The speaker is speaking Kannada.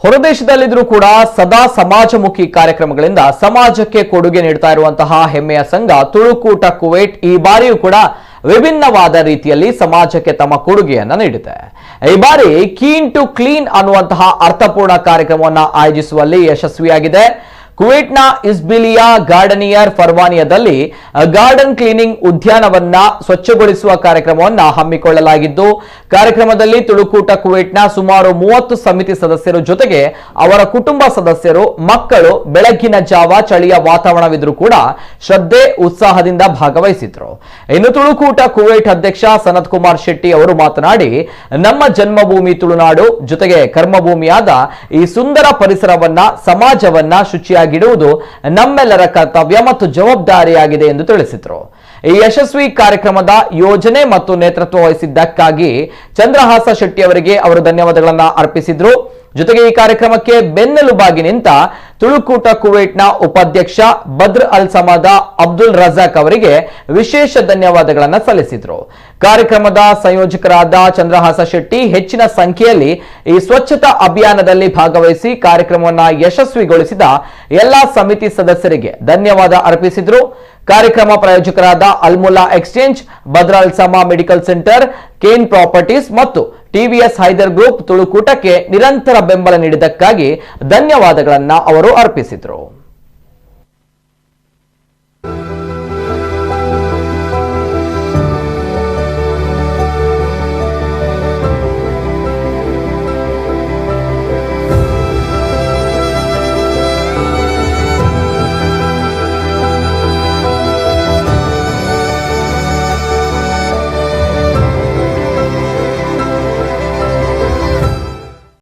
ಹೊರದೇಶದಲ್ಲಿದ್ದರೂ ಕೂಡ ಸದಾ ಸಮಾಜಮುಖಿ ಕಾರ್ಯಕ್ರಮಗಳಿಂದ ಸಮಾಜಕ್ಕೆ ಕೊಡುಗೆ ನೀಡುತ್ತಾ ಇರುವಂತಹ ಹೆಮ್ಮೆಯ ಸಂಘ ತುಳುಕೂಟ ಕುವೈಟ್ ಈ ಬಾರಿಯೂ ಕೂಡ ವಿಭಿನ್ನವಾದ ರೀತಿಯಲ್ಲಿ ಸಮಾಜಕ್ಕೆ ತಮ್ಮ ಕೊಡುಗೆಯನ್ನ ನೀಡಿದೆ. ಈ ಬಾರಿ ಕೀನ್ ಟು ಕ್ಲೀನ್ ಅನ್ನುವಂತಹ ಅರ್ಥಪೂರ್ಣ ಕಾರ್ಯಕ್ರಮವನ್ನು ಆಯೋಜಿಸುವಲ್ಲಿ ಯಶಸ್ವಿಯಾಗಿದೆ. ಕುವೈಟ್ನ ಇಸ್ಬಿಲಿಯಾ ಗಾರ್ಡನಿಯರ್ ಫರ್ವಾನಿಯಾದಲ್ಲಿ ಗಾರ್ಡನ್ ಕ್ಲೀನಿಂಗ್ ಉದ್ಯಾನವನ್ನ ಸ್ವಚ್ಛಗೊಳಿಸುವ ಕಾರ್ಯಕ್ರಮವನ್ನು ಹಮ್ಮಿಕೊಳ್ಳಲಾಗಿದ್ದು, ಕಾರ್ಯಕ್ರಮದಲ್ಲಿ ತುಳುಕೂಟ ಕುವೈಟ್ನ ಸುಮಾರು 30 ಸಮಿತಿ ಸದಸ್ಯರು ಜೊತೆಗೆ ಅವರ ಕುಟುಂಬ ಸದಸ್ಯರು, ಮಕ್ಕಳು ಬೆಳಗ್ಗಿನ ಜಾವ ಚಳಿಯ ವಾತಾವರಣವಿದ್ರೂ ಕೂಡ ಶ್ರದ್ಧೆ ಉತ್ಸಾಹದಿಂದ ಭಾಗವಹಿಸಿದ್ರು. ಇನ್ನು ತುಳುಕೂಟ ಕುವೈಟ್ ಅಧ್ಯಕ್ಷ ಸನತ್ ಕುಮಾರ್ ಶೆಟ್ಟಿ ಅವರು ಮಾತನಾಡಿ, ನಮ್ಮ ಜನ್ಮಭೂಮಿ ತುಳುನಾಡು ಜೊತೆಗೆ ಕರ್ಮಭೂಮಿಯಾದ ಈ ಸುಂದರ ಪರಿಸರವನ್ನ, ಸಮಾಜವನ್ನ ಶುಚಿಯಾಗಿ ಗಿಡುವುದು ನಮ್ಮೆಲ್ಲರ ಕರ್ತವ್ಯ ಮತ್ತು ಜವಾಬ್ದಾರಿಯಾಗಿದೆ ಎಂದು ತಿಳಿಸಿದರು. ಈ ಯಶಸ್ವಿ ಕಾರ್ಯಕ್ರಮದ ಯೋಜನೆ ಮತ್ತು ನೇತೃತ್ವ ವಹಿಸಿದ್ದಕ್ಕಾಗಿ ಚಂದ್ರಹಾಸ ಶೆಟ್ಟಿ ಅವರಿಗೆ ಅವರು ಧನ್ಯವಾದಗಳನ್ನು ಅರ್ಪಿಸಿದರು. ಜೊತೆಗೆ ಈ ಕಾರ್ಯಕ್ರಮಕ್ಕೆ ಬೆನ್ನೆಲುಬಾಗಿ ನಿಂತ ತುಳುಕೂಟ ಕುವೈಟ್ನ ಉಪಾಧ್ಯಕ್ಷ ಬದ್ರ್ ಅಲ್ ಸಮದ ಅಬ್ದುಲ್ ರಜಾಕ್ ಅವರಿಗೆ ವಿಶೇಷ ಧನ್ಯವಾದಗಳನ್ನು ಸಲ್ಲಿಸಿದರು. ಕಾರ್ಯಕ್ರಮದ ಸಂಯೋಜಕರಾದ ಚಂದ್ರಹಾಸ ಶೆಟ್ಟಿ ಹೆಚ್ಚಿನ ಸಂಖ್ಯೆಯಲ್ಲಿ ಈ ಸ್ವಚ್ಛತಾ ಅಭಿಯಾನದಲ್ಲಿ ಭಾಗವಹಿಸಿ ಕಾರ್ಯಕ್ರಮವನ್ನು ಯಶಸ್ವಿಗೊಳಿಸಿದ ಎಲ್ಲಾ ಸಮಿತಿ ಸದಸ್ಯರಿಗೆ ಧನ್ಯವಾದ ಅರ್ಪಿಸಿದರು. ಕಾರ್ಯಕ್ರಮ ಪ್ರಾಯೋಜಕರಾದ ಅಲ್ಮುಲ್ಲಾ ಎಕ್ಸ್ಚೇಂಜ್, ಬದ್ರ್ ಅಲ್ ಸಮಾ ಮೆಡಿಕಲ್ ಸೆಂಟರ್, ಕೇನ್ ಪ್ರಾಪರ್ಟೀಸ್ ಮತ್ತು ಟಿವಿಎಸ್ ಹೈದರ್ ಗ್ರೂಪ್ ತುಳುಕೂಟಕ್ಕೆ ನಿರಂತರ ಬೆಂಬಲ ನೀಡಿದ್ದಕ್ಕಾಗಿ ಧನ್ಯವಾದಗಳನ್ನು ಅವರು ಅರ್ಪಿಸಿದರು.